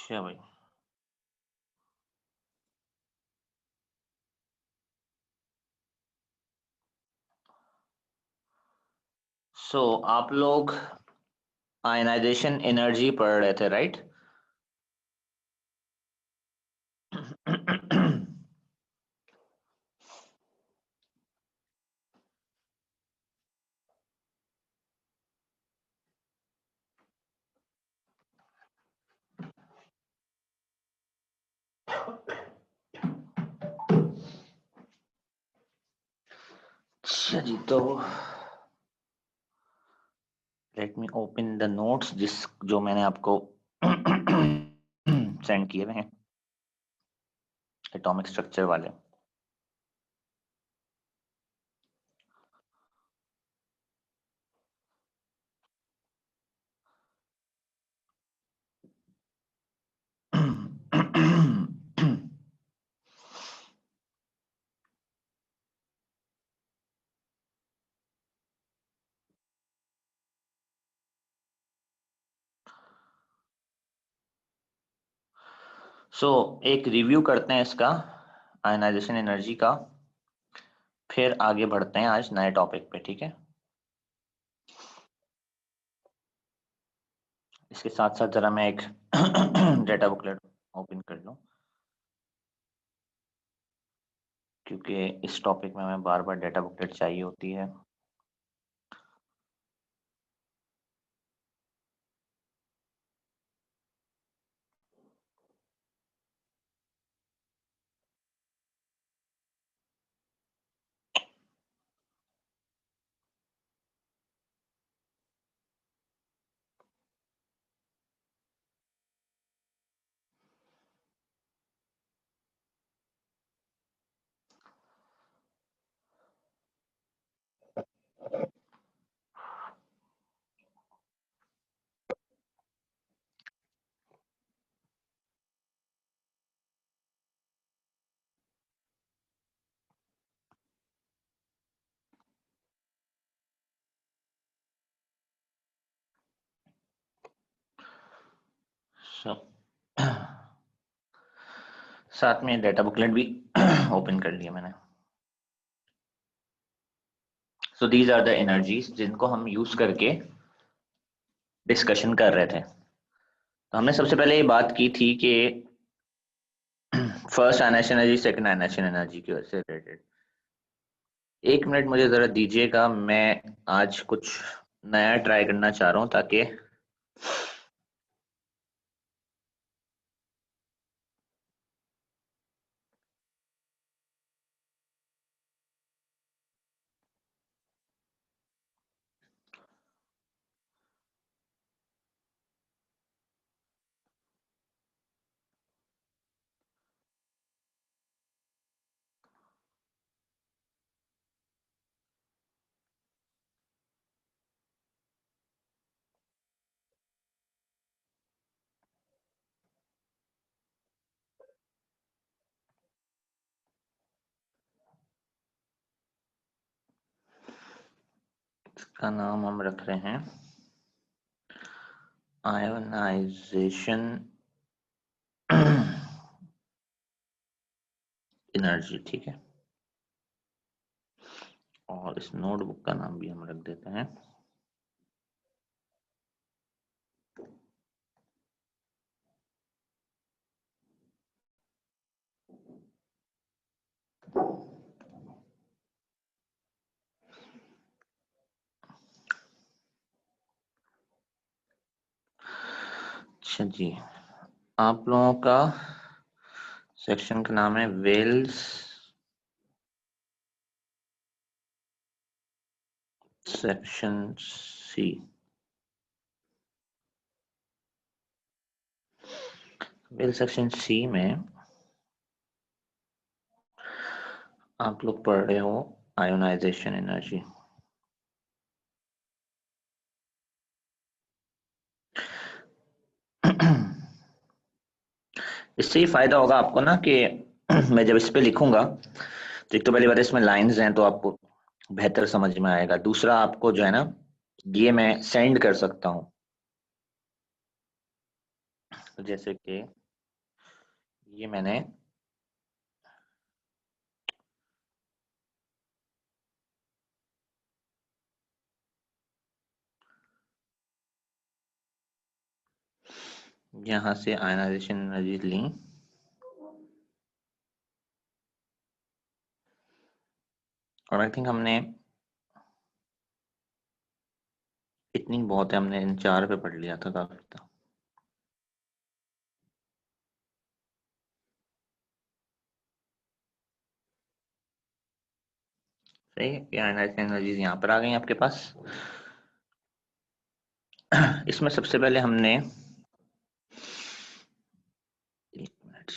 अच्छा भाई। आप लोग आयनाइजेशन एनर्जी पढ़ रहे थे, राइट? अच्छा जी, तो let me open the notes जो मैंने आपको सेंड किए हुए हैं, एटॉमिक स्ट्रक्चर वाले। एक रिव्यू करते हैं इसका, आयनाइजेशन एनर्जी का, फिर आगे बढ़ते हैं आज नए टॉपिक पे, ठीक है? इसके साथ साथ जरा मैं एक डेटा बुकलेट ओपन कर लूं, क्योंकि इस टॉपिक में हमें बार बार डेटा बुकलेट चाहिए होती है। So, साथ में डेटा बुकलेट भी ओपन कर लिया मैंने। दीज आर द एनर्जीज जिनको हम यूज करके डिस्कशन कर रहे थे। तो हमने सबसे पहले ये बात की थी कि first ionisation energy, second ionisation energy की वजह से रिलेटेड। एक मिनट मुझे जरा दीजिएगा, मैं आज कुछ नया ट्राई करना चाह रहा हूँ ताकि इसका नाम हम रख रहे हैं आयोनाइजेशन एनर्जी, ठीक है? और इस नोटबुक का नाम भी हम रख देते हैं अच्छा जी। आप लोगों का सेक्शन का नाम है Wells section C. Well section C में आप लोग पढ़ रहे हो आयोनाइजेशन एनर्जी। इससे ये फायदा होगा आपको ना कि मैं जब इस पे लिखूंगा तो एक तो पहली बात इसमें लाइंस हैं तो आपको बेहतर समझ में आएगा। दूसरा, आपको जो है ना, ये मैं सेंड कर सकता हूँ तो जैसे कि ये मैंने यहाँ से आयनाइजेशन एनर्जी ली, और आई थिंक हमने इतनी बहुत है, हमने इन 4 पे पढ़ लिया था, काफी था। सही है कि आयनाइजेशन एनर्जीज यहाँ पर आ गई आपके पास। इसमें सबसे पहले हमने, एक मिनट,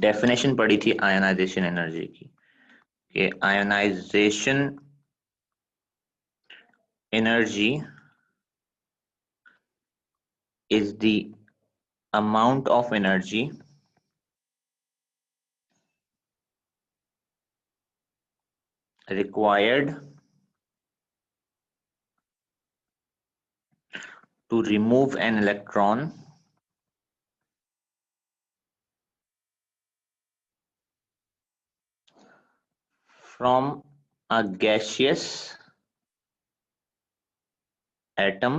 डेफिनेशन पढ़ी थी आयनाइजेशन एनर्जी की, कि ionisation energy is the amount of energy required to remove an electron from a gaseous atom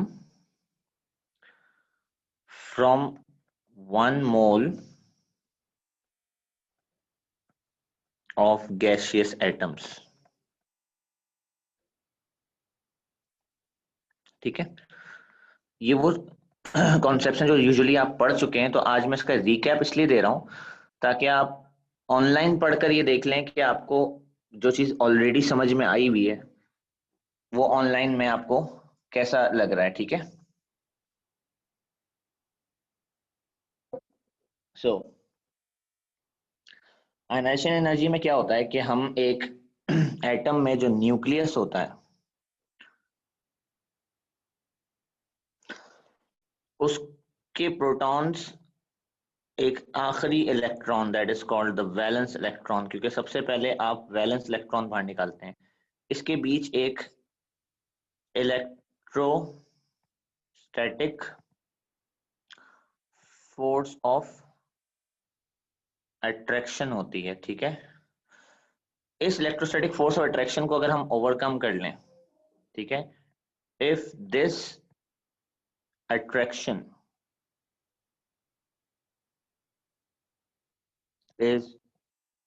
from 1 mole of gaseous atoms। ठीक है, ये वो कॉन्सेप्ट जो यूजुअली आप पढ़ चुके हैं, तो आज मैं इसका रिकैप इसलिए दे रहा हूं ताकि आप ऑनलाइन पढ़कर ये देख लें कि आपको जो चीज ऑलरेडी समझ में आई हुई है वो ऑनलाइन में आपको कैसा लग रहा है। ठीक है, सो आयनाइजेशन एनर्जी में क्या होता है कि हम एक एटम में जो न्यूक्लियस होता है उसके प्रोटॉन्स एक आखिरी electron, that is called the valence electron, क्योंकि सबसे पहले आप वैलेंस इलेक्ट्रॉन बाहर निकालते हैं, इसके बीच एक इलेक्ट्रोस्टैटिक फोर्स ऑफ अट्रैक्शन होती है। ठीक है, इस इलेक्ट्रोस्टैटिक फोर्स ऑफ अट्रैक्शन को अगर हम ओवरकम कर लें, ठीक है, if this attraction is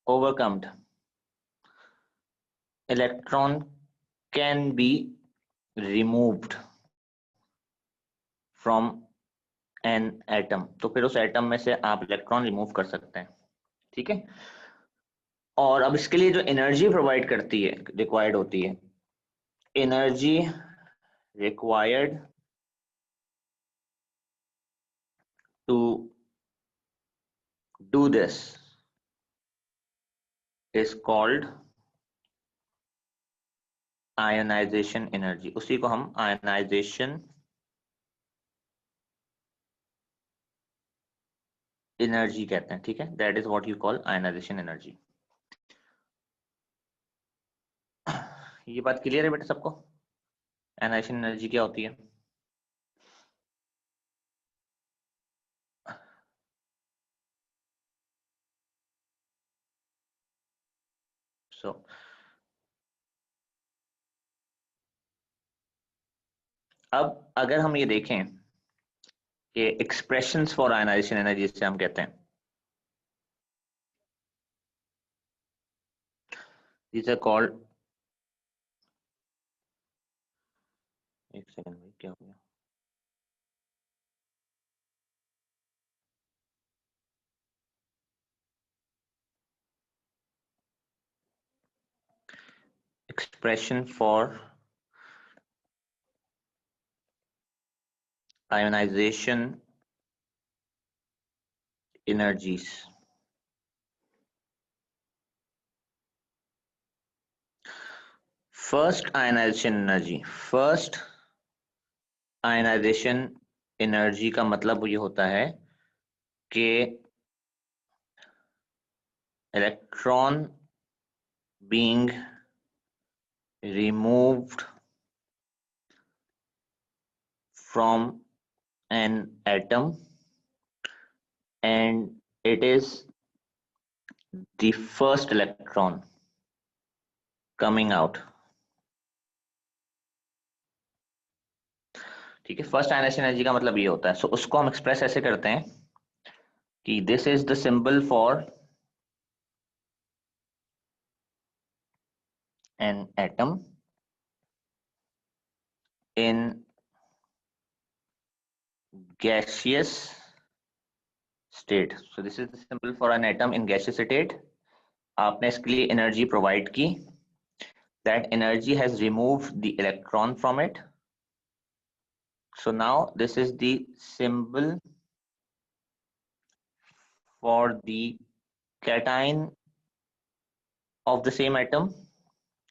overcome, electron can be removed from an atom। तो फिर उस एटम में से आप इलेक्ट्रॉन रिमूव कर सकते हैं। ठीक है, और अब इसके लिए जो एनर्जी प्रोवाइड करती है, रिक्वायर्ड होती है, energy required to do this is called ionisation energy. उसी को हम आयनाइजेशन एनर्जी कहते हैं। ठीक है, that is what you call ionisation energy. ये बात क्लियर है बेटा सबको, आयनाइजेशन एनर्जी क्या होती है? सो अब अगर हम ये देखें कि एक्सप्रेशंस फॉर आयनाइजेशन एनर्जी जिसे हम कहते हैं, these are called, एक सेकंड भाई, क्या हो गया? Expression for ionisation energies. First ionisation energy, first ionisation energy का मतलब ये होता है कि electron being removed from an atom, and it is the first electron coming out. ठीक है, फर्स्ट आयनाइजेशन एनर्जी का मतलब ये होता है. सो उसको हम एक्सप्रेस ऐसे करते हैं कि this is the symbol for an atom in gaseous state. So this is the symbol for an atom in gaseous state. आपने इसके लिए एनर्जी प्रोवाइड की. That energy has removed the electron from it. So now this is the symbol for the cation of the same atom,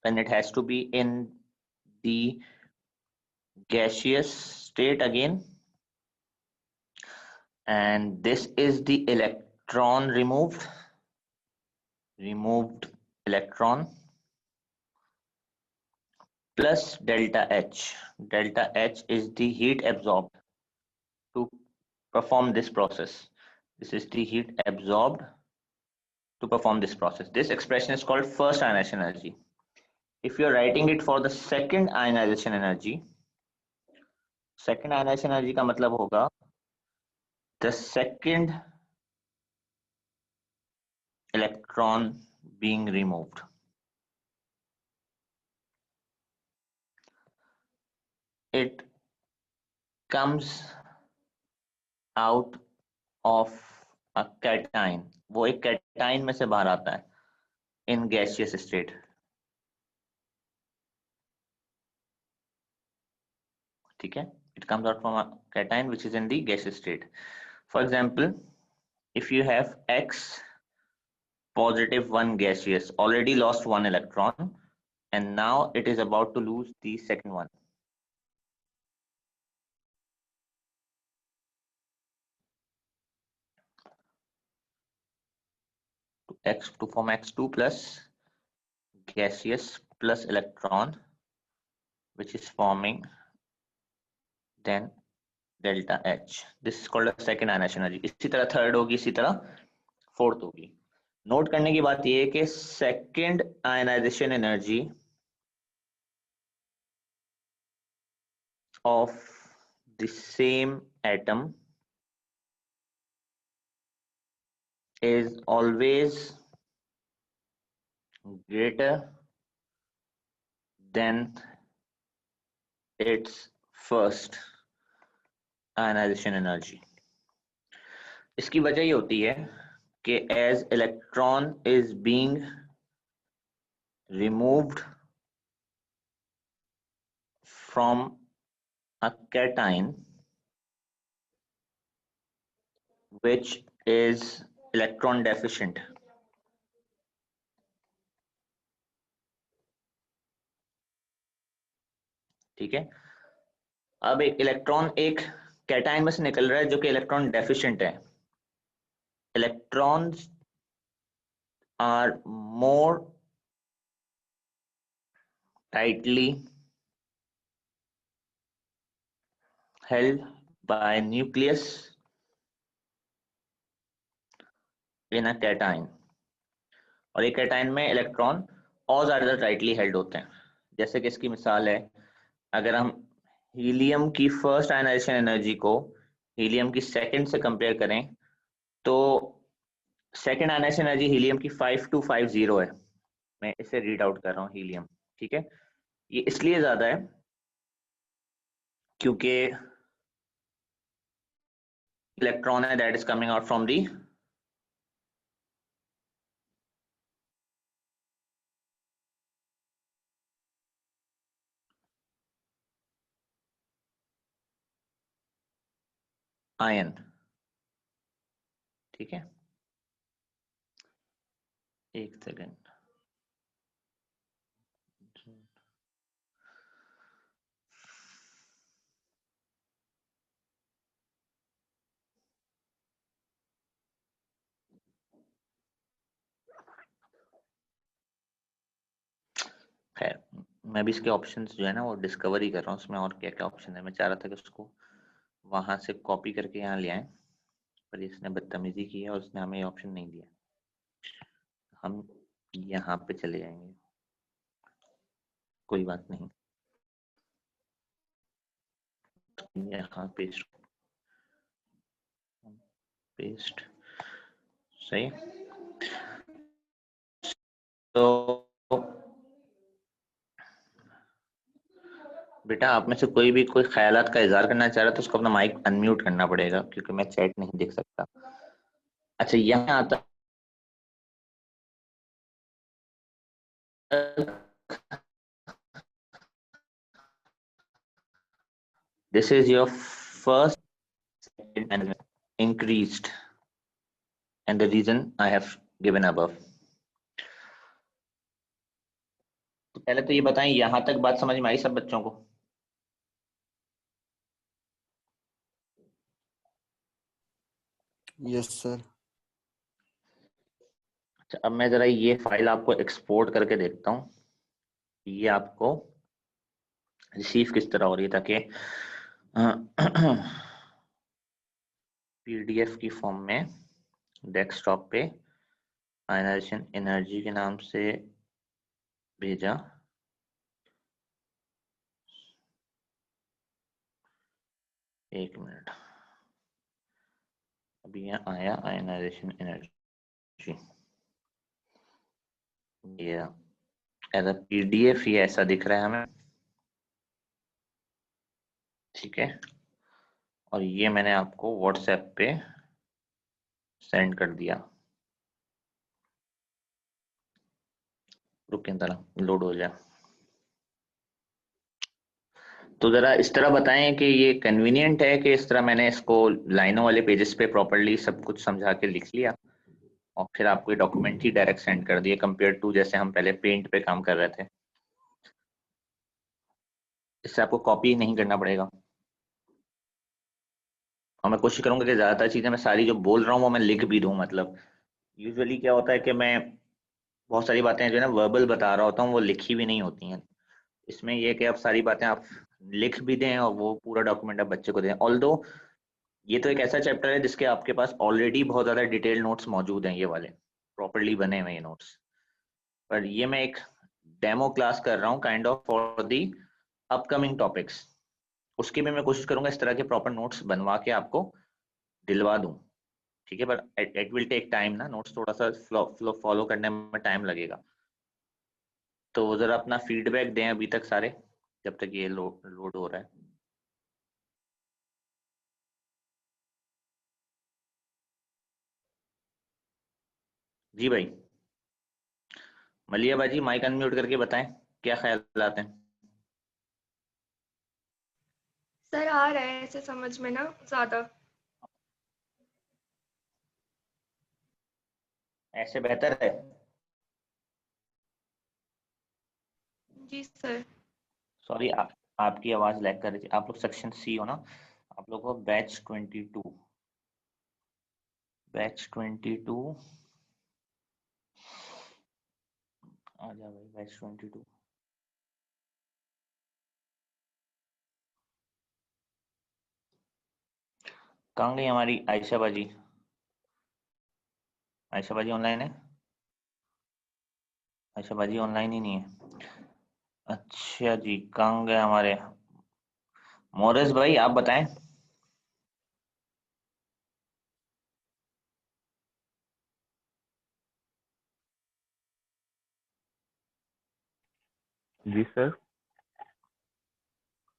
and it has to be in the gaseous state again. And this is the electron removed electron plus delta H. Delta H is the heat absorbed to perform this process. This is the heat absorbed to perform this process. This expression is called first ionization energy. If you're writing it for the second ionization energy का मतलब होगा the second electron being removed. It comes out of a cation. वो एक cation में से बाहर आता है in gaseous state. ठीक है, it comes out from a cation which is in the gaseous state. For example, if you have X positive 1 gaseous already lost 1 electron, and now it is about to lose the second one. To form X2 plus gaseous plus electron, which is forming then delta H. This is called a second ionization energy. इसी तरह third होगी, इसी तरह fourth होगी. Note करने की बात यह है कि second ionisation energy of the same atom is always greater than its first ionization energy. इसकी वजह ये होती है कि as electron is being removed from a cation which is electron deficient, ठीक है. अब एक इलेक्ट्रॉन एक कैटायन में से निकल रहा है जो कि इलेक्ट्रॉन डेफिशिएंट है. Electrons are more tightly held by nucleus in a cation. और एक कैटायन में इलेक्ट्रॉन और ज्यादा टाइटली हेल्ड होते हैं. जैसे कि इसकी मिसाल है, अगर हम हीलियम की फर्स्ट आयनाइजेशन एनर्जी को हीलियम की सेकंड से कंपेयर करें तो सेकंड आयनाइजेशन एनर्जी हीलियम की 5250 है. मैं इसे रीड आउट कर रहा हूँ. हीलियम, ठीक है, ये इसलिए ज्यादा है क्योंकि इलेक्ट्रॉन है that is coming out from the ion. ठीक है, एक सेकेंड. खैर, मैं भी इसके ऑप्शंस जो है ना वो डिस्कवर ही कर रहा हूँ, उसमें और क्या क्या ऑप्शन है। मैं चाह रहा था कि उसको वहां से कॉपी करके यहाँ ले आए, पर इसने बदतमीजी की है और उसने हमें ये ऑप्शन नहीं दिया। हम यहाँ पे चले जाएंगे, कोई बात नहीं, यहाँ पेस्ट पेस्ट सही। तो बेटा आप में से कोई भी कोई ख्यालात का इजहार करना चाह रहा है तो उसको अपना माइक अनम्यूट करना पड़ेगा, क्योंकि मैं चैट नहीं देख सकता। अच्छा यहाँ आता, this is your first increased and the reason I have given above। तो पहले तो ये बताएं यहाँ तक बात समझ में आई सब बच्चों को? Yes sir. अच्छा अब मैं जरा ये फाइल आपको एक्सपोर्ट करके देखता हूँ, ये आपको रिसीव किस तरह हो रही है, ताकि पीडीएफ की फॉर्म में डेस्कटॉप पे आयनाइजेशन एनर्जी के नाम से भेजा। एक मिनट, अभी यहाँ आया आयनाइजेशन एनर्जी, ये एज अ पीडीएफ ये ऐसा दिख रहा है हमें, ठीक है। और ये मैंने आपको व्हाट्सएप पे सेंड कर दिया, रुकें तरह लोड हो जाए। तो जरा इस तरह बताएं कि ये कन्वीनियंट है कि इस तरह मैंने इसको लाइनों वाले पेजेस पे प्रॉपरली सब कुछ समझा के लिख लिया और फिर आपको ये डॉक्यूमेंट ही डायरेक्ट सेंड कर दिए, कंपेयर टू जैसे हम पहले पेंट पे काम कर रहे थे। इससे आपको कॉपी नहीं करना पड़ेगा और मैं कोशिश करूंगा कि ज्यादातर चीजें मैं सारी जो बोल रहा हूँ वो मैं लिख भी दूं। मतलब यूजुअली क्या होता है कि मैं बहुत सारी बातें जो है ना वर्बल बता रहा होता हूँ, वो लिखी भी नहीं होती हैं। इसमें ये है कि आप सारी बातें आप लिख भी दें और वो पूरा डॉक्यूमेंट आप बच्चे को दें। ऑल्दो ये तो एक ऐसा चैप्टर है जिसके आपके पास ऑलरेडी बहुत ज्यादा डिटेल नोट्स मौजूद हैं, ये वाले प्रॉपरली बने हुए ये नोट्स, पर ये मैं एक डेमो क्लास कर रहा हूँ kind of for the upcoming topics. उसकी भी मैं कोशिश करूंगा इस तरह के प्रॉपर नोट्स बनवा के आपको दिलवा दूं, ठीक है। पर इट विल टेक टाइम ना, नोट्स थोड़ा सा फ्लो फॉलो करने में टाइम लगेगा। तो वो जरा अपना फीडबैक दें अभी तक सारे, जब तक ये लोड हो रहा है। जी भाई, मलिया बाजी माइक अनम्यूट करके बताएं क्या ख्याल आते हैं। सर आ रहा है ऐसे समझ में ना ज्यादा। ऐसे बेहतर है। जी सर। सॉरी आपकी आवाज लैग कर रही थी। आप लोग सेक्शन सी हो ना? आप लोग को बैच 22, बैच 22 आ जा भाई, बैच 22। कहाँ गई हमारी आयशा बाजी? आयशा बाजी ऑनलाइन है? आयशा बाजी ऑनलाइन ही नहीं है। अच्छा जी, कहाँ गए हमारे मोरेस भाई, आप बताएं। जी सर।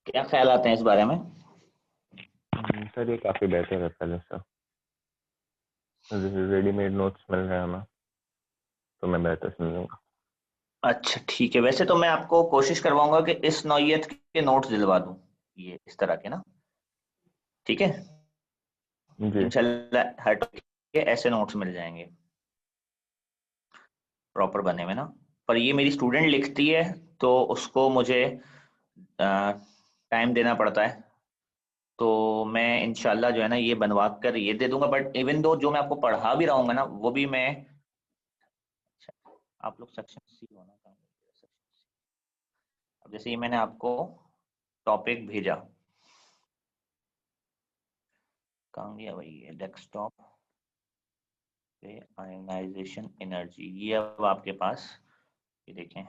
क्या ख्याल आते हैं इस बारे में? सर ये काफ़ी बेहतर है पहले से। जैसे रेडीमेड नोट्स मिल रहे हैं हमें, तो मैं बेहतर समझूंगा। अच्छा ठीक है, वैसे तो मैं आपको कोशिश करवाऊंगा कि इस नौइयत के नोट्स दिलवा दूं, ये इस तरह के ना, ठीक है। जी इंशाल्लाह हर टॉपिक के ऐसे नोट्स मिल जाएंगे प्रॉपर बने हुए ना। पर ये मेरी स्टूडेंट लिखती है तो उसको मुझे टाइम देना पड़ता है, तो मैं इंशाल्लाह जो है ना ये बनवा कर ये दे दूंगा। बट इवन दो जो मैं आपको पढ़ा भी रहूंगा ना वो भी मैं, अच्छा, आप लोग सेक्शन सी हो ना? जैसे ये मैंने आपको टॉपिक भेजा, कहाँ गया भाई ये डेस्कटॉप पे, आयनाइजेशन एनर्जी, ये अब आपके पास, ये देखें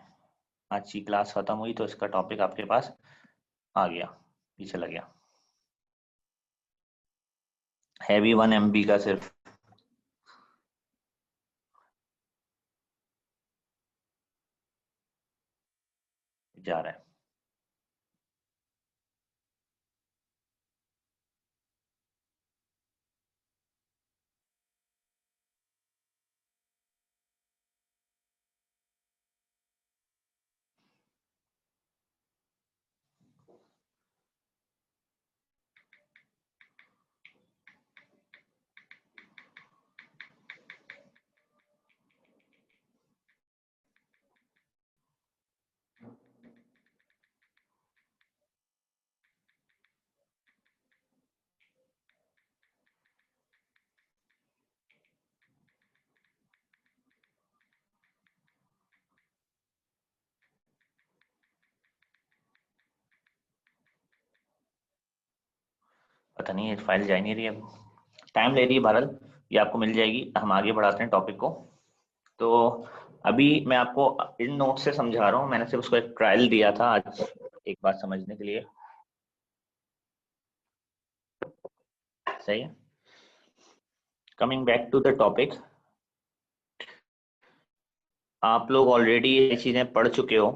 आज की क्लास खत्म हुई तो इसका टॉपिक आपके पास आ गया, ये चला गया, है भी 1 MB का सिर्फ, जा रहा है। पता नहीं ये फाइल जा ही नहीं रही, अब टाइम ले रही है, बहरहाल ये आपको मिल जाएगी। हम आगे बढ़ाते हैं टॉपिक को। तो अभी मैं आपको इन नोट से समझा रहा हूँ, मैंने सिर्फ उसको एक ट्रायल दिया था आज एक बात समझने के लिए, सही है। Coming back to the topic, आप लोग ऑलरेडी ये चीजें पढ़ चुके हो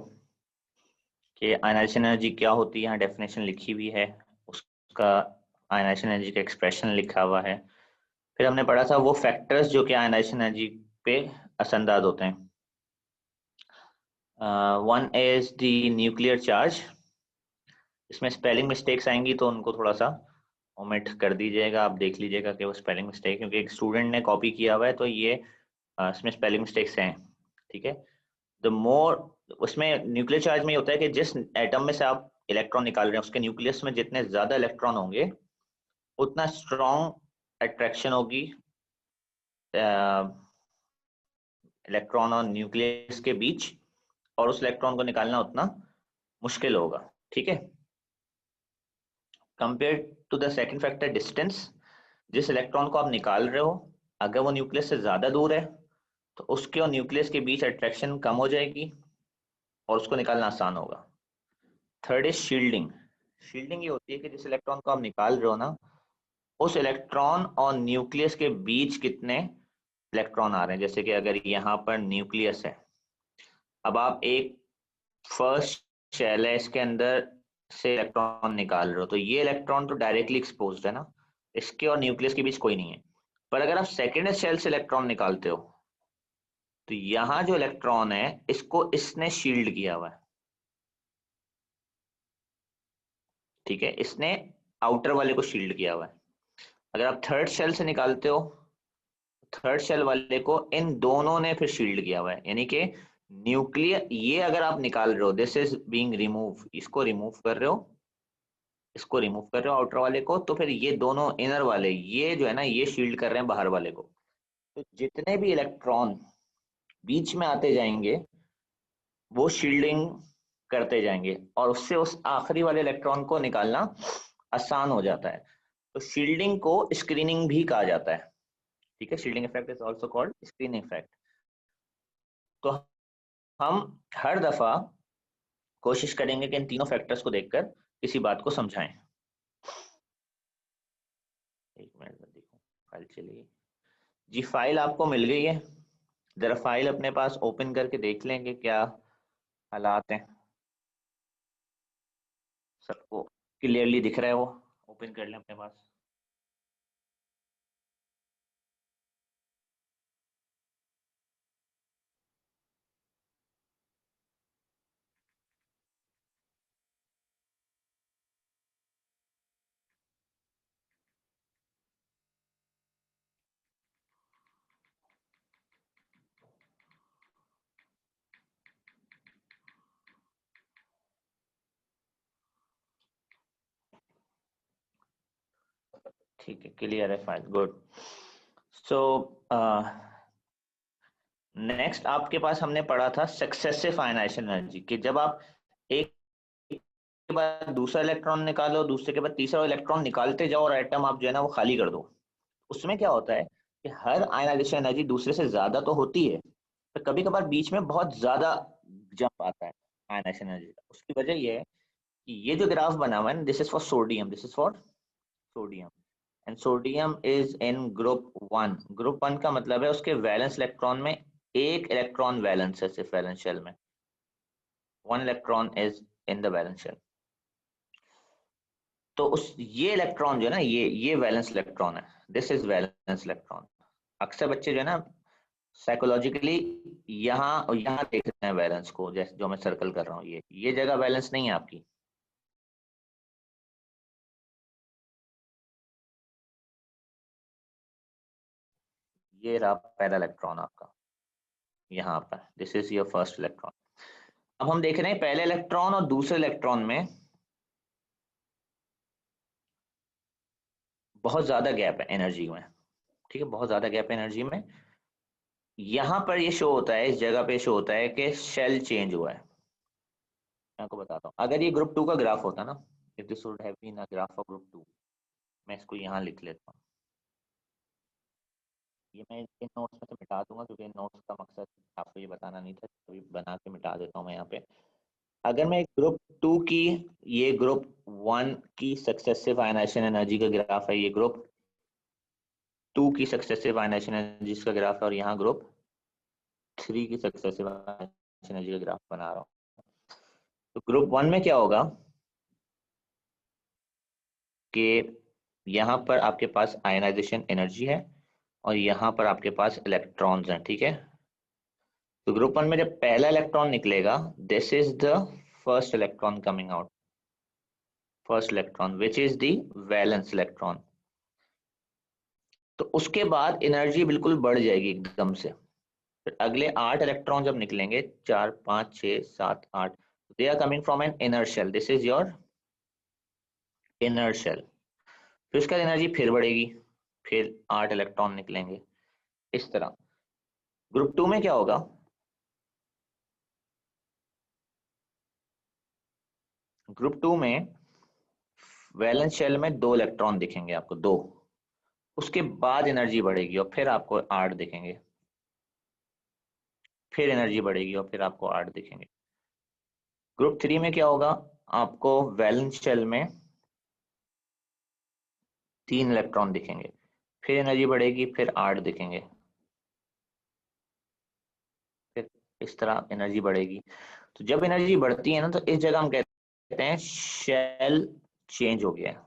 कि आयनाइजेशन एनर्जी क्या होती है, यहाँ डेफिनेशन लिखी हुई है, उसका आयनाइजेशन एनर्जी का एक्सप्रेशन लिखा हुआ है। फिर हमने पढ़ा था वो फैक्टर्स जो कि आयनाइजेशन एनर्जी पे असरअंदाज होते हैं। One is the nuclear charge, इसमें स्पेलिंग मिस्टेक्स आएंगी तो उनको थोड़ा सा ओमिट कर दीजिएगा, आप देख लीजिएगा कि वो स्पेलिंग मिस्टेक, क्योंकि एक स्टूडेंट ने कॉपी किया हुआ है तो ये इसमें स्पेलिंग मिस्टेक्स हैं, ठीक है। द मोर, उसमें न्यूक्लियर चार्ज में ये होता है कि जिस एटम में से आप इलेक्ट्रॉन निकाल रहे हैं उसके न्यूक्लियस में जितने ज्यादा इलेक्ट्रॉन होंगे उतना स्ट्रॉन्ग अट्रैक्शन होगी इलेक्ट्रॉन और न्यूक्लियस के बीच, और उस इलेक्ट्रॉन को निकालना उतना मुश्किल होगा, ठीक है। Compare to the second factor distance, जिस इलेक्ट्रॉन को आप निकाल रहे हो अगर वो न्यूक्लियस से ज्यादा दूर है तो उसके और न्यूक्लियस के बीच अट्रैक्शन कम हो जाएगी और उसको निकालना आसान होगा। थर्ड इज शील्डिंग, शील्डिंग ये होती है कि जिस इलेक्ट्रॉन को आप निकाल रहे हो ना उस इलेक्ट्रॉन और न्यूक्लियस के बीच कितने इलेक्ट्रॉन आ रहे हैं। जैसे कि अगर यहाँ पर न्यूक्लियस है, अब आप एक फर्स्ट शेल है इसके अंदर से इलेक्ट्रॉन निकाल रहे हो तो ये इलेक्ट्रॉन तो डायरेक्टली एक्सपोज्ड है ना, इसके और न्यूक्लियस के बीच कोई नहीं है। पर अगर आप सेकेंड शेल से इलेक्ट्रॉन निकालते हो तो यहाँ जो इलेक्ट्रॉन है इसको इसने शील्ड किया हुआ है, ठीक है, इसने आउटर वाले को शील्ड किया हुआ है। अगर आप थर्ड शेल से निकालते हो, थर्ड शेल वाले को इन दोनों ने फिर शील्ड किया हुआ है, यानी कि न्यूक्लियर, ये अगर आप निकाल रहे हो दिस इज बीइंग रिमूव, इसको रिमूव कर रहे हो, इसको रिमूव कर रहे हो आउटर वाले को, तो फिर ये दोनों इनर वाले ये जो है ना ये शील्ड कर रहे हैं बाहर वाले को। तो जितने भी इलेक्ट्रॉन बीच में आते जाएंगे वो शील्डिंग करते जाएंगे और उससे उस आखिरी वाले इलेक्ट्रॉन को निकालना आसान हो जाता है। तो शील्डिंग को स्क्रीनिंग भी कहा जाता है, ठीक है। Shielding effect is also called screening effect. तो हम हर दफा कोशिश करेंगे कि इन तीनों फैक्टर्स को देखकर किसी बात को समझाएं। एक मिनट में देखो फाइल चली जी, फाइल आपको मिल गई है, जरा फाइल अपने पास ओपन करके देख लेंगे क्या हालात हैं, सबको क्लियरली दिख रहा है, वो ओपन कर लें अपने पास। ठीक है, क्लियर है फाइल, गुड। सो नेक्स्ट आपके पास हमने पढ़ा था सक्सेसिव आयनाइजेशन एनर्जी, कि जब आप एक के बाद दूसरा इलेक्ट्रॉन निकालो, दूसरे के बाद तीसरा इलेक्ट्रॉन निकालते जाओ और एटम आप जो है ना वो खाली कर दो। उसमें क्या होता है कि हर आयनाइजेशन एनर्जी दूसरे से ज्यादा तो होती है, तो कभी कभार बीच में बहुत ज्यादा जंप आता है आयनाइजेशन एनर्जी का। उसकी वजह ये है कि ये जो ग्राफ बना हुआ है, this is for sodium, this is for sodium, and sodium is in group 1। Group 1 का मतलब है उसके वैलेंस इलेक्ट्रॉन में एक इलेक्ट्रॉन वैलेंस है, सिर्फ वैलेंस शेल में 1 electron is in the valence shell. तो उस ये इलेक्ट्रॉन जो है ना, ये वैलेंस इलेक्ट्रॉन है, दिस इज वैलेंस इलेक्ट्रॉन। अक्सर बच्चे जो है ना साइकोलॉजिकली यहाँ यहाँ देखते हैं वैलेंस को, जैसे जो मैं सर्कल कर रहा हूँ, ये जगह वैलेंस नहीं है आपकी। ये रहा पहला इलेक्ट्रॉन आपका यहाँ पर, this is your first electron. अब हम देख रहे हैं पहले इलेक्ट्रॉन और दूसरे इलेक्ट्रॉन में बहुत ज्यादा गैप है एनर्जी में, ठीक है, बहुत ज्यादा गैप है एनर्जी में। यहाँ पर ये शो होता है, इस जगह पे शो होता है कि शेल चेंज हुआ है। मैं आपको बताता हूँ, अगर ये ग्रुप 2 का ग्राफ होता ना, if this would have been a graph of group 2, मैं इसको यहाँ लिख लेता हूँ। ये मैं इन नोट्स में से मिटा दूंगा क्योंकि इन नोट्स का मकसद आपको ये बताना नहीं था, तो बना के मिटा देता हूँ मैं यहाँ पे। अगर मैं ग्रुप 2 की, ये ग्रुप 1 की सक्सेसिव आयनाइजेशन एनर्जी का ग्राफ है, ये ग्रुप 2 की सक्सेसिव आयनाइजेशन एनर्जी का ग्राफ है, और यहाँ ग्रुप 3 की सक्सेसिव आयनाइजेशन एनर्जी का ग्राफ बना रहा हूँ। तो ग्रुप 1 में क्या होगा कि यहाँ पर आपके पास आयनाइजेशन एनर्जी है और यहाँ पर आपके पास इलेक्ट्रॉन्स हैं, ठीक है। तो ग्रुप 1 में जब पहला इलेक्ट्रॉन निकलेगा, this is the first electron coming out, first electron which is the valence electron. तो उसके बाद एनर्जी बिल्कुल बढ़ जाएगी एकदम से। फिर अगले 8 इलेक्ट्रॉन जब निकलेंगे, 4 5 6 7 8, they are coming from an inner shell, this is your inner shell. फिर उसका एनर्जी फिर बढ़ेगी, फिर 8 इलेक्ट्रॉन निकलेंगे इस तरह। ग्रुप 2 में क्या होगा, ग्रुप 2 में वैलेंस शेल में 2 इलेक्ट्रॉन दिखेंगे आपको, 2। उसके बाद एनर्जी बढ़ेगी और फिर आपको 8 दिखेंगे, फिर एनर्जी बढ़ेगी और फिर आपको 8 दिखेंगे। ग्रुप 3 में क्या होगा, आपको वैलेंस शेल में 3 इलेक्ट्रॉन दिखेंगे, फिर एनर्जी बढ़ेगी, फिर 8 दिखेंगे, फिर इस तरह एनर्जी बढ़ेगी। तो जब एनर्जी बढ़ती है ना, तो इस जगह हम कहते हैं शेल चेंज हो गया है।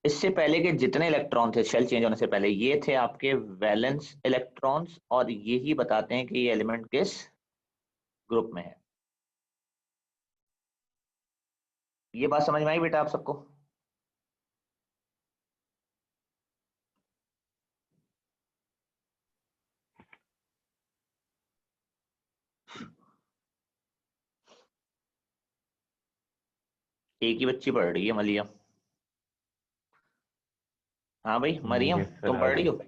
इससे पहले के जितने इलेक्ट्रॉन थे शेल चेंज होने से पहले, ये थे आपके वैलेंस इलेक्ट्रॉन्स, और यही बताते हैं कि ये एलिमेंट किस ग्रुप में है। ये बात समझ में आई बेटा आप सबको? एक ही बच्ची पढ़ रही है, मलिया। हाँ भाई मरियम, यस सर, तुम आ पढ़ रही गई। हो?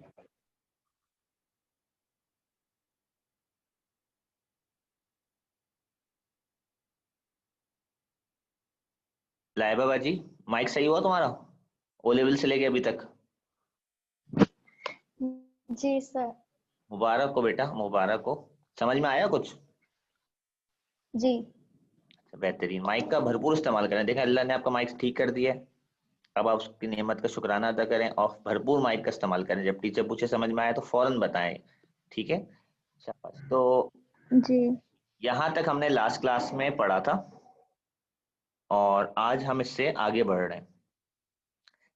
लाइबा बाजी, माइक सही हुआ तुम्हारा ओ लेवल से लेके अभी तक? जी सर। मुबारक हो बेटा, मुबारक हो। समझ में आया कुछ? जी। बेहतरीन, माइक का भरपूर इस्तेमाल करें। देखा, अल्लाह ने आपका माइक ठीक कर दिया है, अब आप उसकी नेमत का शुक्राना अदा करें और भरपूर माइक का इस्तेमाल करें। जब टीचर पूछे समझ में आया तो फौरन बताएं, ठीक है? शाबाश। तो जी। यहाँ तक हमने लास्ट क्लास में पढ़ा था और आज हम इससे आगे बढ़ रहे हैं।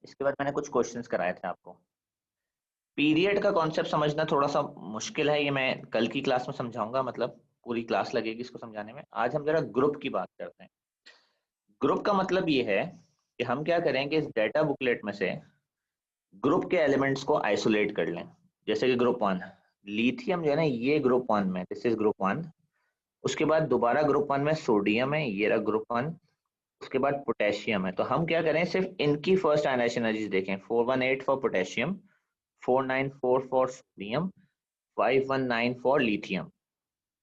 इसके बाद मैंने कुछ क्वेश्चंस कराए थे आपको। पीरियड का कॉन्सेप्ट समझना थोड़ा सा मुश्किल है, ये मैं कल की क्लास में समझाऊंगा, मतलब पूरी क्लास लगेगी इसको समझाने में। आज हम जरा ग्रुप की बात करते हैं। ग्रुप का मतलब ये है कि हम क्या करें कि इस डेटा बुकलेट में से ग्रुप के एलिमेंट्स को आइसोलेट कर लें। जैसे कि ग्रुप 1 लिथियम जो है ना, ये ग्रुप 1 में, दिस इज ग्रुप 1। उसके बाद दोबारा ग्रुप 1 में सोडियम है, ये रहा ग्रुप 1। उसके बाद पोटेशियम है। तो हम क्या करें, सिर्फ इनकी फर्स्ट आयनाइजेशन एनर्जीज देखें। 418 for potassium, 494 for sodium, 519 for lithium.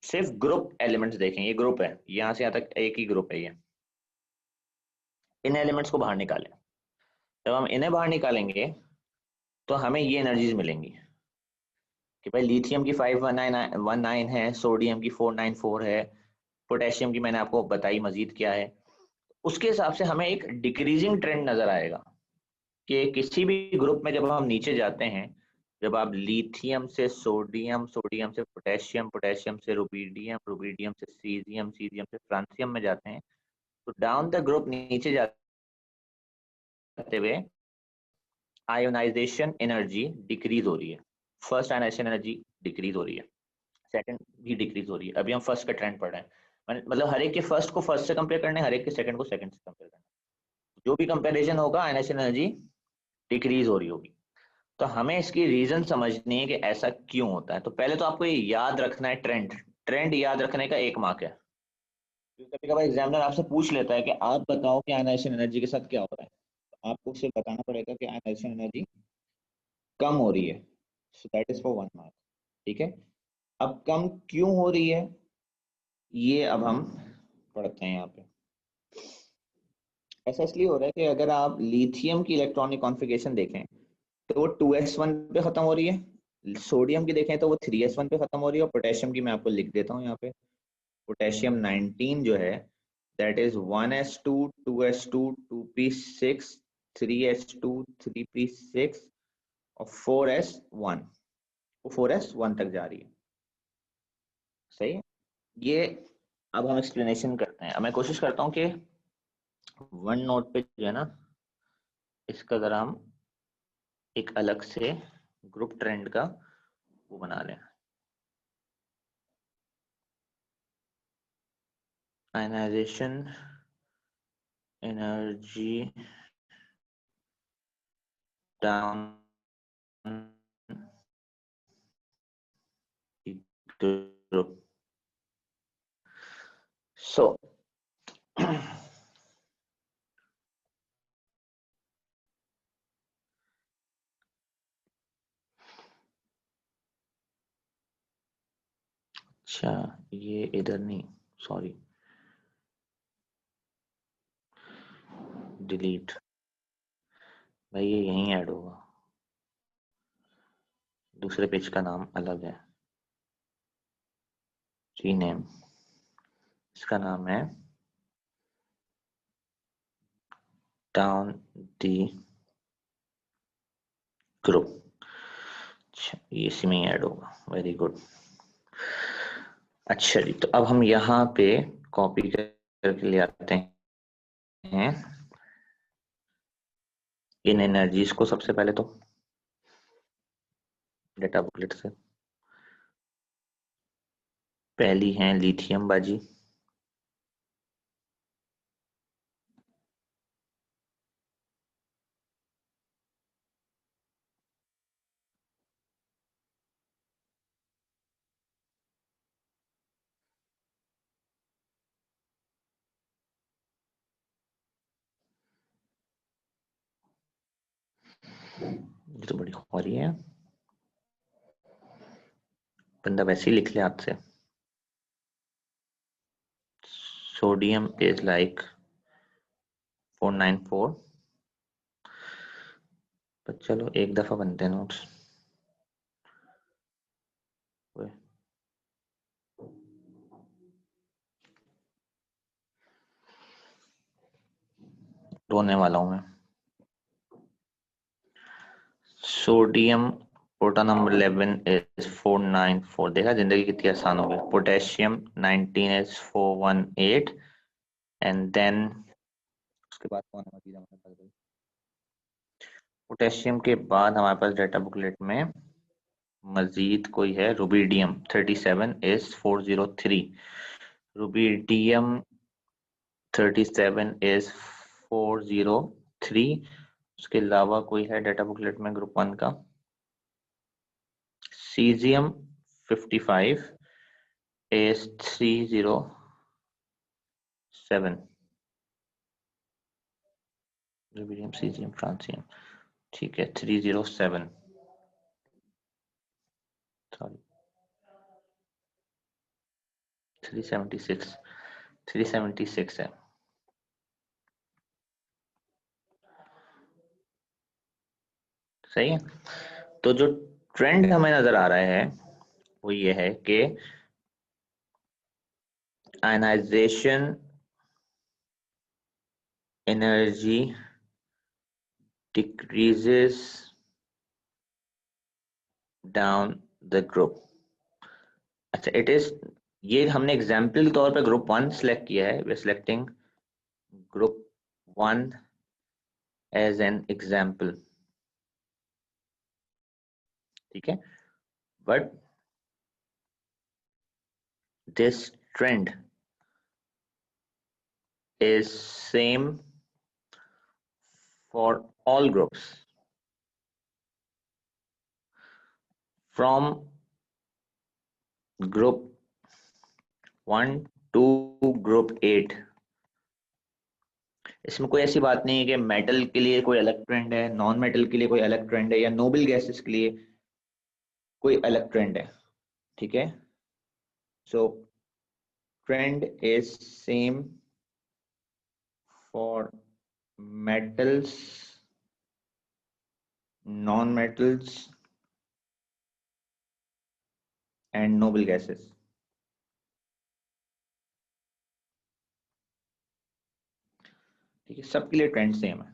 सिर्फ ग्रुप एलिमेंट्स देखें, ये ग्रुप है, यहाँ से यहाँ तक एक ही ग्रुप है ये। इन एलिमेंट्स को बाहर निकालें। जब हम इन्हें बाहर निकालेंगे तो हमें ये एनर्जीज मिलेंगी कि भाई लिथियम की 519 है, सोडियम की 494 है, पोटेशियम की मैंने आपको बताई मजीद क्या है। उसके हिसाब से हमें एक डिक्रीजिंग ट्रेंड नजर आएगा कि किसी भी ग्रुप में जब हम नीचे जाते हैं, जब आप लिथियम से सोडियम, सोडियम से पोटेशियम, पोटेशियम से रुबीडियम, रुबीडियम से सीजियम, सीजियम से फ्रांसियम में जाते हैं, तो डाउन द ग्रुप नीचे जाते हुए आयोनाइजेशन एनर्जी डिक्रीज हो रही है। फर्स्ट आयोनाइजेशन एनर्जी डिक्रीज हो रही है, सेकंड भी डिक्रीज हो रही है। अभी हम फर्स्ट का ट्रेंड पढ़ रहे हैं, मतलब हर एक के फर्स्ट को फर्स्ट से कंपेयर करना है, हर एक के सेकंड को सेकंड से कंपेयर करना है। जो भी कंपेरिजन होगा आयोनाइजेशन एनर्जी डिक्रीज हो रही होगी। तो हमें इसकी रीजन समझनी है कि ऐसा क्यों होता है। तो पहले तो आपको ये याद रखना है, ट्रेंड ट्रेंड याद रखने का एक मार्क है। कभी कभार एग्जामिनर आपसे पूछ लेता है कि आप बताओ कि आयनाइजेशन एनर्जी के साथ क्या हो रहा है, तो आपको उसे बताना पड़ेगा कि आयनाइजेशन एनर्जी कम हो रही है। So that is for 1 mark. ठीक है, अब कम क्यों हो रही है ये अब हम पढ़ते हैं यहाँ पे। ऐसा इसलिए हो रहा है कि अगर आप लिथियम की इलेक्ट्रॉनिक कॉन्फ़िगरेशन देखें तो वो 2s1 पे खत्म हो रही है, सोडियम की देखें तो वो 3s1 पे खत्म हो रही है, और पोटेशियम की मैं आपको लिख देता हूँ यहाँ पे। पोटेशियम 19 जो है that is 1s2 2s2 2p6 3s2 3p6 और 4s1, वो 4s1 तक जा रही है। सही है, ये अब हम एक्सप्लेनेशन करते हैं। अब मैं कोशिश करता हूँ कि वन नोट पे जो है ना, इसका जरा हम एक अलग से ग्रुप ट्रेंड का वो बना लें। Ionization energy down group. So अच्छा, ये इधर नहीं, सॉरी, डिलीट। भाई ये यहीं ऐड होगा, दूसरे पेज का नाम अलग है, रीनेम। इसका नाम है डाउन दी ग्रुप। अच्छा, ये इसी में ही ऐड होगा, वेरी गुड। अच्छा जी, तो अब हम यहाँ पे कॉपी करके ले आते हैं इन एनर्जीज को। सबसे पहले तो डेटा बुकलेट से पहली है लिथियम बाजी, ये तो बड़ी खुमारी है, बंदा वैसे ही लिख ले हाथ से। सोडियम इज लाइक 494, पर चलो एक दफा बनते हैं नोट्स। रोने वाला हूं मैं। सोडियम पोटा नंबर 11 इज 494। देखा जिंदगी कितनी आसान हो गई। पोटेशियम 19 इज 418, एंड देन उसके बाद कौन है मजीद हमारे पास? पोटेशियम के बाद हमारे पास डेटा बुकलेट में मजीद कोई है, रुबीडियम 37 इज 403। Rubidium 37 is 403। उसके अलावा कोई है डेटा बुकलेट में ग्रुप 1 का, caesium 55 is 307। Rubidium, caesium, francium, ठीक है, 307, सॉरी 376 है। सही है। तो जो ट्रेंड हमें नजर आ रहा है वो ये है कि ionisation energy decreases down the group. अच्छा, इट इज, ये हमने एग्जाम्पल के तौर पे ग्रुप 1 सेलेक्ट किया है, we are selecting group 1 as an example, ठीक है। But this trend is same for all groups from group 1 to group 8। इसमें कोई ऐसी बात नहीं है कि मेटल के लिए कोई अलग ट्रेंड है, नॉन मेटल के लिए कोई अलग ट्रेंड है, या नोबल गैसेस के लिए कोई अलग ट्रेंड है, ठीक है। सो trend is same for metals, non-metals and noble gases। ठीक है, सबके लिए ट्रेंड सेम है।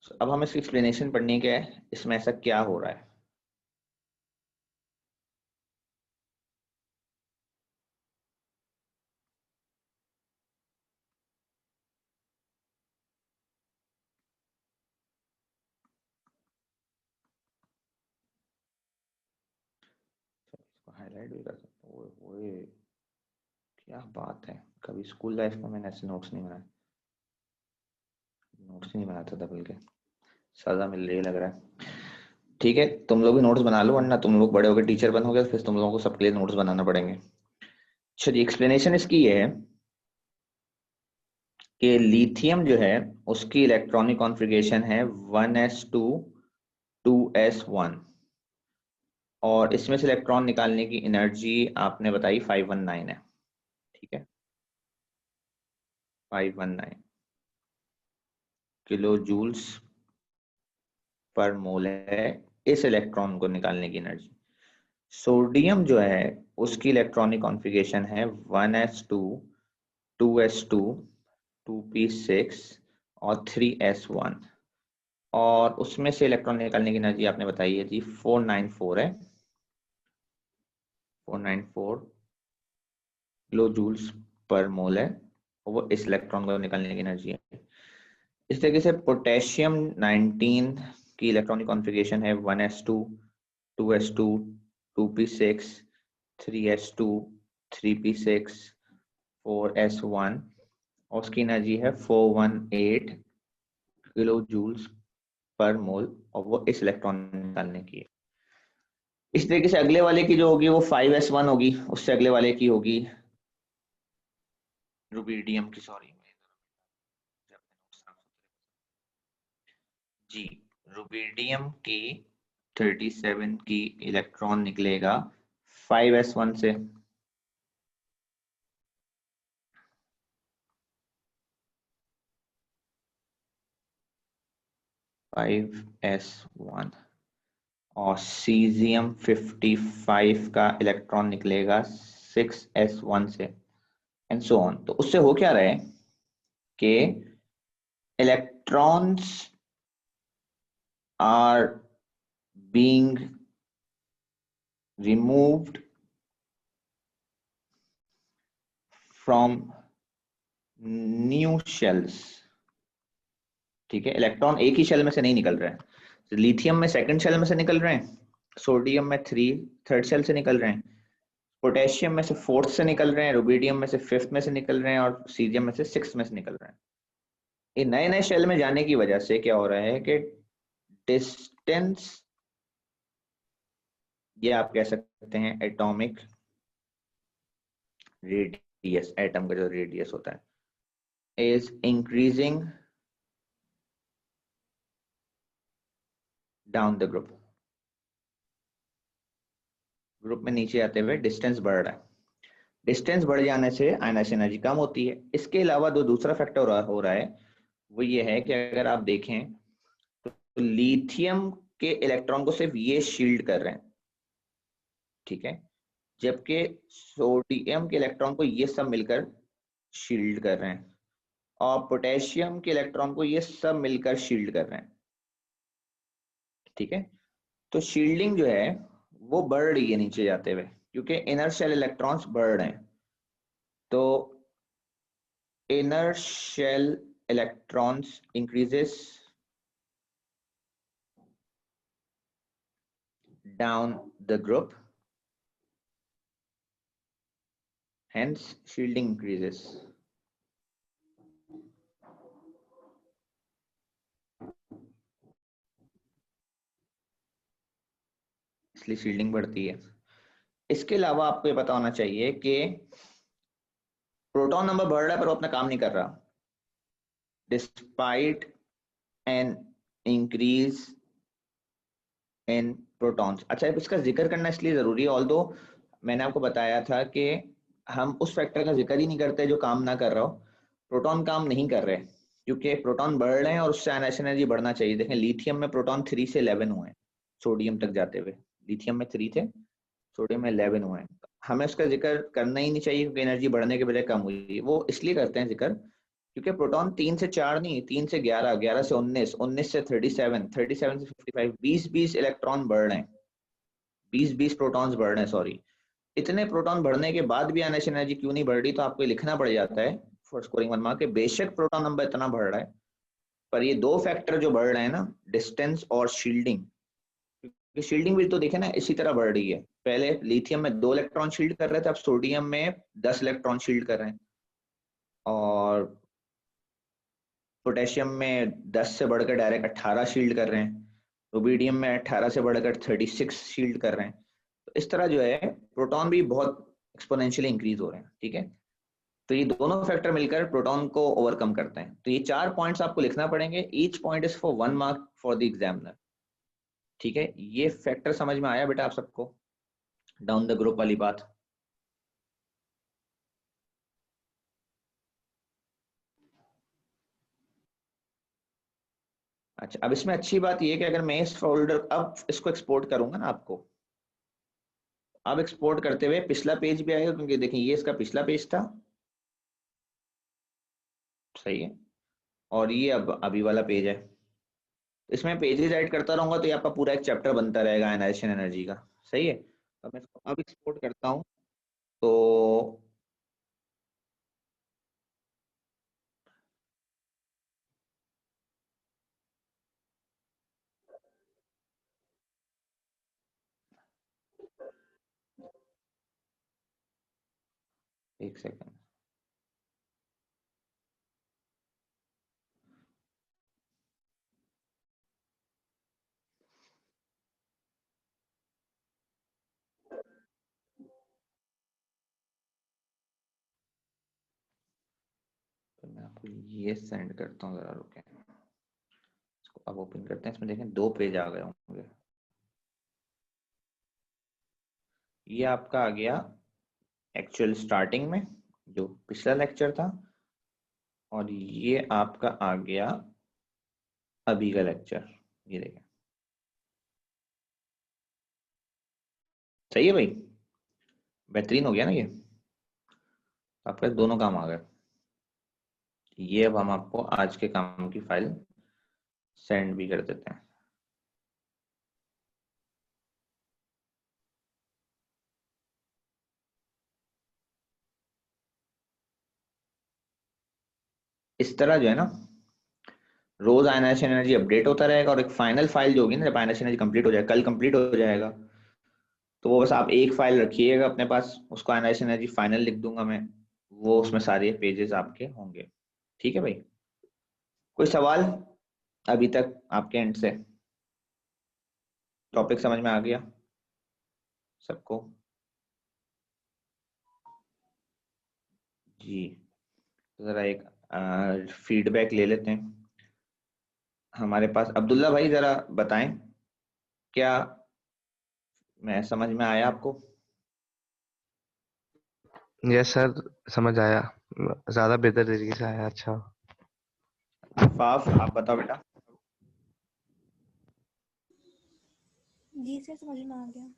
So, अब हमें इसकी एक्सप्लेनेशन पढ़नी है, इसमें ऐसा क्या हो रहा है। हाईलाइट भी कर सकता हूँ। ओए क्या बात है, कभी स्कूल लाइफ में मैंने ऐसे नोट्स नहीं बनाए, नोट्स नहीं बनाता था, बल्कि सजा मिल रही लग रहा है। ठीक है, तुम लोग भी नोट्स बना लो, वरना तुम लोग बड़े होकर टीचर बनोगे फिर तुम लोगों को सबके लिए नोट्स बनाना पड़ेंगे। चलिए, एक्सप्लेनेशन इसकी ये है कि लिथियम जो है उसकी इलेक्ट्रॉनिक कॉन्फ़िगरेशन है 1s2 2s1, और इसमें से इलेक्ट्रॉन निकालने की एनर्जी आपने बताई 519 है, ठीक है। 519 किलो जूल्स पर मोल है इस इलेक्ट्रॉन को निकालने की एनर्जी। सोडियम जो है उसकी इलेक्ट्रॉनिक कॉन्फ़िगरेशन है 1s2 2s2 2p6 और 3s1, और उसमें से इलेक्ट्रॉन निकालने की एनर्जी आपने बताई है जी 494 है, 494 किलो जूल्स पर मोल है, और वो इस इलेक्ट्रॉन को निकालने की एनर्जी है। इस तरीके से पोटेशियम 19 की इलेक्ट्रॉनिक कॉन्फ़िगरेशन है 1s2 2s2 2p6 3s2 3p6 4s1, और उसकी एनर्जी है 418 किलो जूल्स पर मोल, और वो इस इलेक्ट्रॉन निकालने की है। इस तरीके से अगले वाले की जो होगी वो 5s1 होगी, उससे अगले वाले की होगी रुबिडियम की, सॉरी जी, रुबिडियम की 37 की इलेक्ट्रॉन निकलेगा 5s1 से, 5s1, और सीजियम 55 का इलेक्ट्रॉन निकलेगा 6s1 से, एंड सो ऑन। तो उससे हो क्या रहा है कि electrons are being removed from new shells, ठीक है। इलेक्ट्रॉन एक ही शेल में से नहीं निकल रहे हैं, लिथियम में सेकंड शेल में से निकल रहे हैं, सोडियम में थर्ड शेल से निकल रहे हैं, पोटेशियम में से फोर्थ से निकल रहे हैं, रुबिडियम में से फिफ्थ में से निकल रहे हैं, और सीजियम में से सिक्स्थ में से निकल रहे हैं। ये नए नए शेल में जाने की वजह से क्या हो रहा है कि डिस्टेंस, ये आप कह सकते हैं एटॉमिक रेडियस, एटम का जो रेडियस होता है, is increasing down the group. Group में नीचे आते हुए डिस्टेंस बढ़ रहा है। डिस्टेंस बढ़ जाने से आयनाइजेशन एनर्जी कम होती है। इसके अलावा जो दूसरा फैक्टर हो रहा है वो ये है कि अगर आप देखें तो लिथियम के इलेक्ट्रॉन को सिर्फ ये शील्ड कर रहे हैं, ठीक है, जबकि सोडियम के इलेक्ट्रॉन को ये सब मिलकर शील्ड कर रहे हैं और पोटेशियम के इलेक्ट्रॉन को ये सब मिलकर शील्ड कर रहे हैं, ठीक है। तो शील्डिंग जो है वो बढ़ रही है नीचे जाते हुए, क्योंकि इनर शेल इलेक्ट्रॉन्स बढ़ रहे हैं। तो inner shell electrons increases down the group, hence shielding increases. इसलिए शील्डिंग बढ़ती है। इसके अलावा आपको ये पता होना चाहिए कि प्रोटॉन नंबर बढ़ रहा है पर वो अपना काम नहीं कर रहा, despite an increase in protons. अच्छा, इसका जिक्र करना इसलिए जरूरी है, ऑल्दो मैंने आपको बताया था कि हम उस फैक्टर का जिक्र ही नहीं करते जो काम ना कर रहा हो। प्रोटॉन काम नहीं कर रहे क्योंकि प्रोटॉन बढ़ रहे हैं और उससे आयनाइजेशन एनर्जी बढ़ना चाहिए। देखें लिथियम में प्रोटॉन 3 से 11 हुए हैं सोडियम तक जाते हुए, लिथियम में 3 थे, सोडियम में 11 हुए हैं। हमें उसका जिक्र करना ही नहीं चाहिए क्योंकि एनर्जी बढ़ने के बजाय कम हुई। वो इसलिए करते हैं जिक्र क्योंकि प्रोटॉन 3 से 4 नहीं, 3 से 11, 11 से 19, 19 से 37, 37 से 55, 20 इलेक्ट्रॉन बढ़ रहे हैं, 20 प्रोटॉन्स बढ़ रहे हैं, सॉरी। इतने प्रोटॉन बढ़ने के बाद भी आयनाइजेशन एनर्जी क्यों नहीं बढ़ रही, तो आपको लिखना पड़ जाता है फॉर स्कोरिंग 1 मार्क के बेशक प्रोटॉन नंबर इतना बढ़ रहा है पर ये दो फैक्टर जो बढ़ रहे हैं ना, डिस्टेंस और शील्डिंग, शील्डिंग भी तो देखे ना इसी तरह बढ़ रही है। पहले लिथियम में 2 इलेक्ट्रॉन शील्ड कर रहे थे, अब सोडियम में 10 इलेक्ट्रॉन शील्ड कर रहे हैं, और पोटेशियम में 10 से बढ़कर डायरेक्ट 18 शील्ड कर रहे हैं, रुबिडियम में 18 से बढ़कर 36 शील्ड कर रहे हैं। तो इस तरह जो है प्रोटॉन भी बहुत एक्सपोनेंशियली इंक्रीज हो रहे हैं, ठीक है। तो ये दोनों फैक्टर मिलकर प्रोटॉन को ओवरकम करते हैं। तो ये 4 पॉइंट्स आपको लिखना पड़ेंगे, each point is for 1 mark for the examiner, ठीक है। ये फैक्टर समझ में आया बेटा आप सबको, डाउन द ग्रुप वाली बात? अच्छा, अब इसमें अच्छी बात ये है कि अगर मैं इस फोल्डर अब इसको एक्सपोर्ट करूंगा ना आपको, अब एक्सपोर्ट करते हुए पिछला पेज भी आएगा, क्योंकि देखिए ये इसका पिछला पेज था, सही है, और ये अब अभी वाला पेज है। इसमें पेजेस ऐड करता रहूंगा तो ये आपका पूरा एक चैप्टर बनता रहेगा आयनाइजेशन एनर्जी का, सही है। अब मैं इसको अब एक्सपोर्ट करता हूँ तो एक सेकंड, तो मैं आपको ये सेंड करता हूँ, जरा रुके, इसको अब ओपन करते हैं। इसमें देखें 2 पेज आ गए होंगे। ये आपका आ गया एक्चुअल स्टार्टिंग में जो पिछला लेक्चर था, और ये आपका आ गया अभी का लेक्चर, ये देखें, सही है भाई, बेहतरीन हो गया ना ये, आपका दोनों काम आ गए। ये अब हम आपको आज के काम की फाइल सेंड भी कर देते हैं। इस तरह जो है ना रोज आयनाइजेशन एनर्जी अपडेट होता रहेगा, और एक फाइनल फाइल जो होगी ना, जब आयनाइजेशन एनर्जी कंप्लीट हो जाएगा, कल कंप्लीट हो जाएगा, तो वो बस आप एक फाइल रखिएगा अपने पास, उसको आयनाइजेशन एनर्जी फाइनल लिख दूंगा मैं, वो उसमें सारे पेजेस आपके होंगे, ठीक है भाई। कोई सवाल अभी तक आपके एंड से? टॉपिक समझ में आ गया सबको? जी, जरा एक फीडबैक ले लेते हैं। हमारे पास अब्दुल्ला भाई जरा बताएं, क्या मैं समझ में आया आपको? यस सर, समझ आया, ज्यादा बेहतर तरीके से आया। अच्छा, फाफ आप बताओ बेटा। जी सर समझ में आ गया।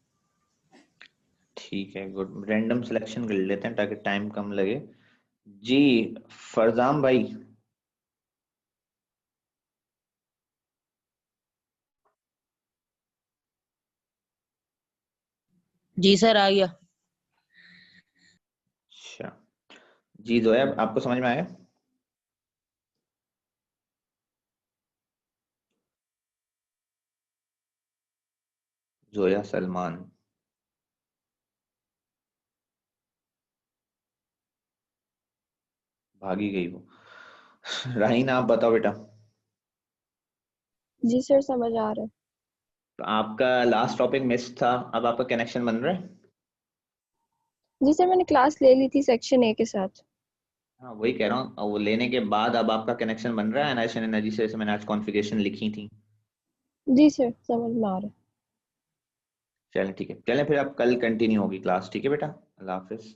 ठीक है, गुड। रैंडम सिलेक्शन कर लेते हैं ताकि टाइम कम लगे। जी, फरजाम भाई। जी सर आ गया। अच्छा जी, जोया आपको समझ में आया? जोया सलमान, भागी गई वो। राहीन आप बताओ बेटा। जी सर समझ आ रहा है। तो आपका लास्ट टॉपिक मिस था, अब आपका कनेक्शन बन रहा है? जी सर मैंने क्लास ले ली थी सेक्शन ए के साथ। हाँ वही कह रहा हूँ, और वो लेने के बाद अब आपका कनेक्शन बन रहा है एनालिसिस एनर्जी से, जैसे मैंने आज कॉन्फ़िगरेशन लिखी थी। जी सर समझ में आ रहा है। चलें ठीक है, चलें फिर अब कल कंटिन्यू होगी क्लास। ठीक है बेटा, अल्लाह हाफिज़।